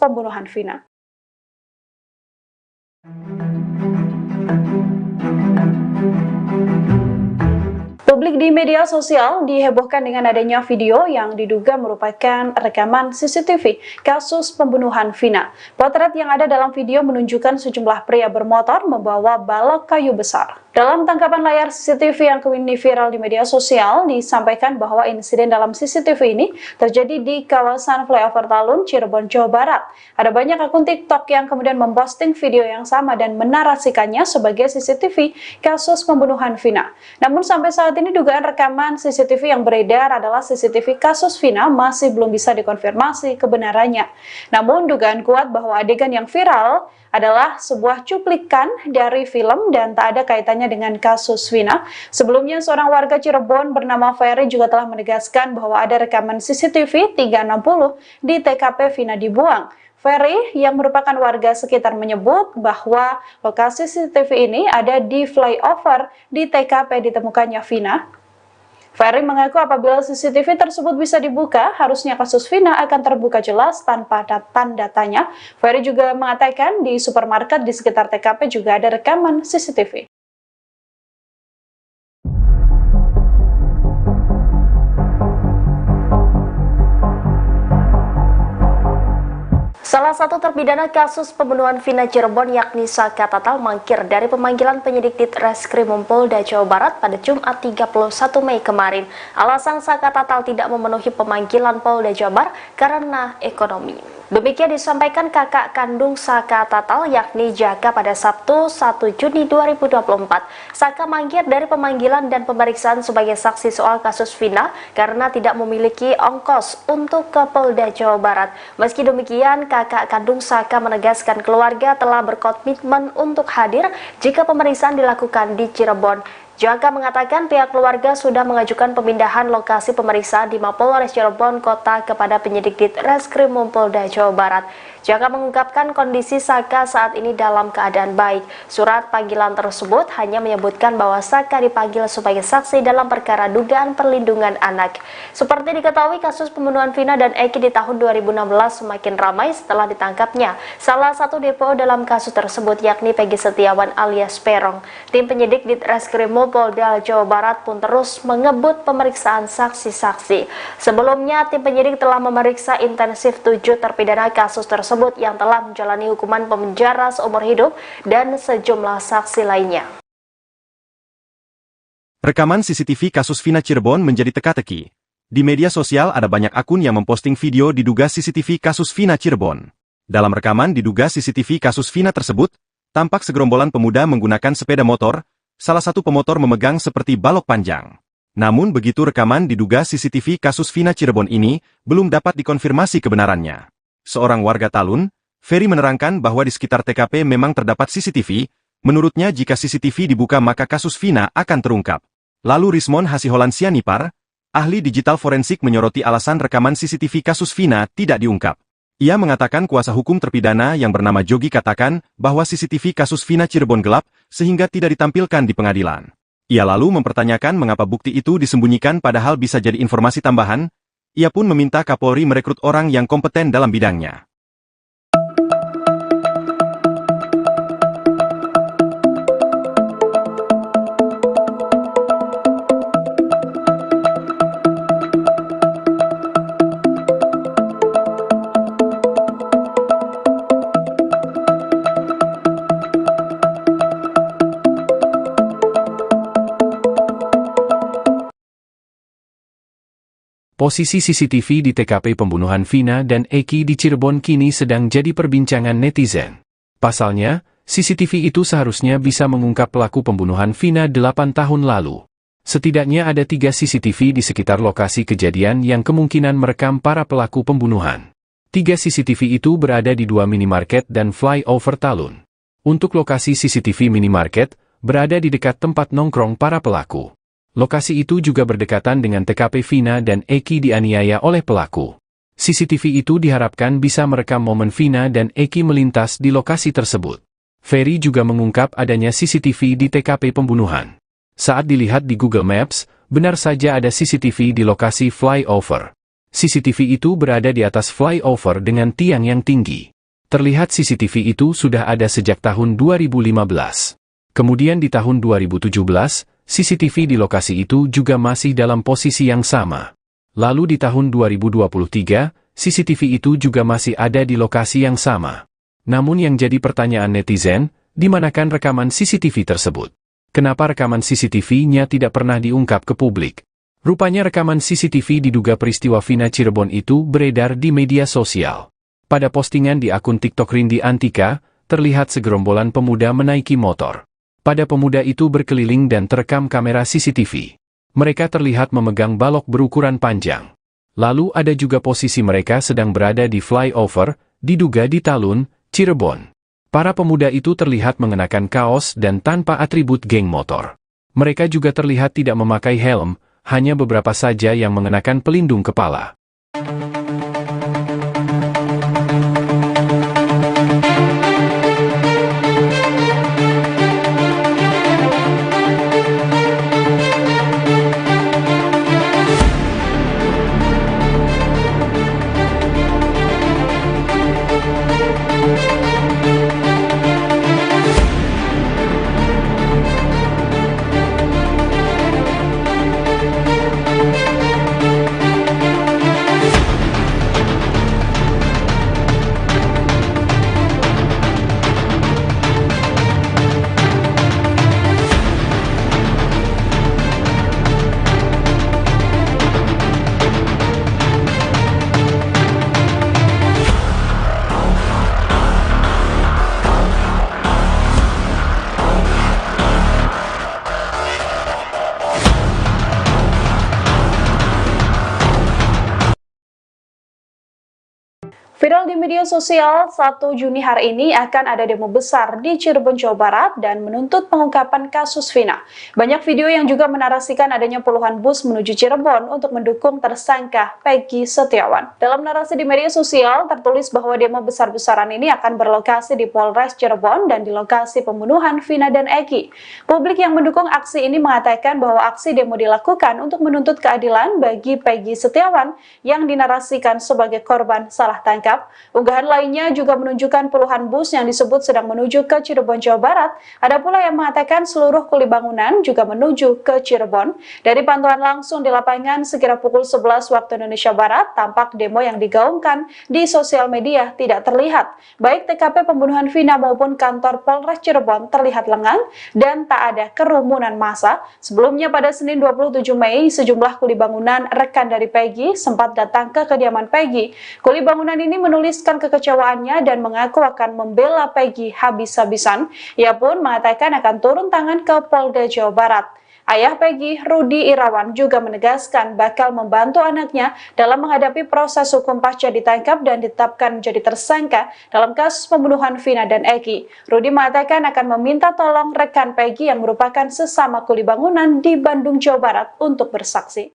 pembunuhan Vina. Publik di media sosial dihebohkan dengan adanya video yang diduga merupakan rekaman CCTV kasus pembunuhan Vina. Potret yang ada dalam video menunjukkan sejumlah pria bermotor membawa balok kayu besar. Dalam tangkapan layar CCTV yang kini viral di media sosial, disampaikan bahwa insiden dalam CCTV ini terjadi di kawasan Flyover Talun, Cirebon, Jawa Barat. Ada banyak akun TikTok yang kemudian memposting video yang sama dan menarasikannya sebagai CCTV kasus pembunuhan Vina. Namun sampai saat ini dugaan rekaman CCTV yang beredar adalah CCTV kasus Vina masih belum bisa dikonfirmasi kebenarannya. Namun dugaan kuat bahwa adegan yang viral adalah sebuah cuplikan dari film dan tak ada kaitannya dengan kasus Vina. Sebelumnya seorang warga Cirebon bernama Ferry juga telah menegaskan bahwa ada rekaman CCTV 360 di TKP Vina dibuang. Ferry yang merupakan warga sekitar menyebut bahwa lokasi CCTV ini ada di flyover di TKP ditemukannya Vina. Ferry mengaku apabila CCTV tersebut bisa dibuka, harusnya kasus Vina akan terbuka jelas tanpa tanda tanya. Ferry juga mengatakan di supermarket di sekitar TKP juga ada rekaman CCTV. Salah satu terpidana kasus pembunuhan Vina Cirebon yakni Saka Tatal mangkir dari pemanggilan penyidik Ditreskrimum Polda Jawa Barat pada Jumat 31 Mei kemarin. Alasan Saka Tatal tidak memenuhi pemanggilan Polda Jawa Barat karena ekonomi. Demikian disampaikan kakak kandung Saka Tatal yakni Jaka pada Sabtu 1 Juni 2024. Saka mangkir dari pemanggilan dan pemeriksaan sebagai saksi soal kasus Vina karena tidak memiliki ongkos untuk ke Polda Jawa Barat. Meski demikian, kakak kandung Saka menegaskan keluarga telah berkomitmen untuk hadir jika pemeriksaan dilakukan di Cirebon. Jaka mengatakan pihak keluarga sudah mengajukan pemindahan lokasi pemeriksaan di Mapolres Cirebon Kota kepada penyidik Ditreskrimum Polda Jawa Barat. Jaka mengungkapkan kondisi Saka saat ini dalam keadaan baik. Surat panggilan tersebut hanya menyebutkan bahwa Saka dipanggil sebagai saksi dalam perkara dugaan perlindungan anak. Seperti diketahui, kasus pembunuhan Vina dan Eki di tahun 2016 semakin ramai setelah ditangkapnya salah satu DPO dalam kasus tersebut yakni Peggy Setiawan alias Peron. Tim penyidik Ditreskrimum Polda Jawa Barat pun terus mengebut pemeriksaan saksi-saksi. Sebelumnya, tim penyidik telah memeriksa intensif 7 terpidana kasus tersebut yang telah menjalani hukuman penjara seumur hidup dan sejumlah saksi lainnya. Rekaman CCTV kasus Vina Cirebon menjadi teka-teki. Di media sosial ada banyak akun yang memposting video diduga CCTV kasus Vina Cirebon. Dalam rekaman diduga CCTV kasus Vina tersebut, tampak segerombolan pemuda menggunakan sepeda motor, salah satu pemotor memegang seperti balok panjang. Namun begitu rekaman diduga CCTV kasus Vina Cirebon ini belum dapat dikonfirmasi kebenarannya. Seorang warga Talun, Ferry menerangkan bahwa di sekitar TKP memang terdapat CCTV, menurutnya jika CCTV dibuka maka kasus Vina akan terungkap. Lalu Rismon Hasiholan Sianipar, ahli digital forensik menyoroti alasan rekaman CCTV kasus Vina tidak diungkap. Ia mengatakan kuasa hukum terpidana yang bernama Jogi katakan bahwa CCTV kasus Vina Cirebon gelap sehingga tidak ditampilkan di pengadilan. Ia lalu mempertanyakan mengapa bukti itu disembunyikan padahal bisa jadi informasi tambahan. Ia pun meminta Kapolri merekrut orang yang kompeten dalam bidangnya. Posisi CCTV di TKP pembunuhan Vina dan Eki di Cirebon kini sedang jadi perbincangan netizen. Pasalnya, CCTV itu seharusnya bisa mengungkap pelaku pembunuhan Vina 8 tahun lalu. Setidaknya ada 3 CCTV di sekitar lokasi kejadian yang kemungkinan merekam para pelaku pembunuhan. 3 CCTV itu berada di 2 minimarket dan flyover Talun. Untuk lokasi CCTV minimarket, berada di dekat tempat nongkrong para pelaku. Lokasi itu juga berdekatan dengan TKP Vina dan Eki dianiaya oleh pelaku. CCTV itu diharapkan bisa merekam momen Vina dan Eki melintas di lokasi tersebut. Ferry juga mengungkap adanya CCTV di TKP pembunuhan. Saat dilihat di Google Maps, benar saja ada CCTV di lokasi flyover. CCTV itu berada di atas flyover dengan tiang yang tinggi. Terlihat CCTV itu sudah ada sejak tahun 2015. Kemudian di tahun 2017, CCTV di lokasi itu juga masih dalam posisi yang sama. Lalu di tahun 2023, CCTV itu juga masih ada di lokasi yang sama. Namun yang jadi pertanyaan netizen, di manakan rekaman CCTV tersebut? Kenapa rekaman CCTV-nya tidak pernah diungkap ke publik? Rupanya rekaman CCTV diduga peristiwa Vina Cirebon itu beredar di media sosial. Pada postingan di akun TikTok Rindi Antika, terlihat segerombolan pemuda menaiki motor. Pada pemuda itu berkeliling dan terekam kamera CCTV. Mereka terlihat memegang balok berukuran panjang. Lalu ada juga posisi mereka sedang berada di flyover, diduga di Talun, Cirebon. Para pemuda itu terlihat mengenakan kaos dan tanpa atribut geng motor. Mereka juga terlihat tidak memakai helm, hanya beberapa saja yang mengenakan pelindung kepala. Viral di media sosial, 1 Juni hari ini akan ada demo besar di Cirebon, Jawa Barat dan menuntut pengungkapan kasus Vina. Banyak video yang juga menarasikan adanya puluhan bus menuju Cirebon untuk mendukung tersangka Peggy Setiawan. Dalam narasi di media sosial, tertulis bahwa demo besar-besaran ini akan berlokasi di Polres Cirebon dan di lokasi pembunuhan Vina dan Eki. Publik yang mendukung aksi ini mengatakan bahwa aksi demo dilakukan untuk menuntut keadilan bagi Peggy Setiawan yang dinarasikan sebagai korban salah tangkap. Unggahan lainnya juga menunjukkan puluhan bus yang disebut sedang menuju ke Cirebon, Jawa Barat. Ada pula yang mengatakan seluruh kuli bangunan juga menuju ke Cirebon. Dari pantauan langsung di lapangan sekira pukul 11 waktu Indonesia Barat, tampak demo yang digaungkan di sosial media tidak terlihat. Baik TKP pembunuhan Vina maupun kantor Polres Cirebon terlihat lengang dan tak ada kerumunan massa. Sebelumnya pada Senin 27 Mei, sejumlah kuli bangunan rekan dari Peggy sempat datang ke kediaman Peggy. Kuli bangunan ini menuliskan kekecewaannya dan mengaku akan membela Peggy habis-habisan. Ia pun mengatakan akan turun tangan ke Polda Jawa Barat. Ayah Peggy, Rudi Irawan, juga menegaskan bakal membantu anaknya dalam menghadapi proses hukum pasca ditangkap dan ditetapkan menjadi tersangka dalam kasus pembunuhan Vina dan Eki. Rudi mengatakan akan meminta tolong rekan Peggy yang merupakan sesama kuli bangunan di Bandung, Jawa Barat untuk bersaksi.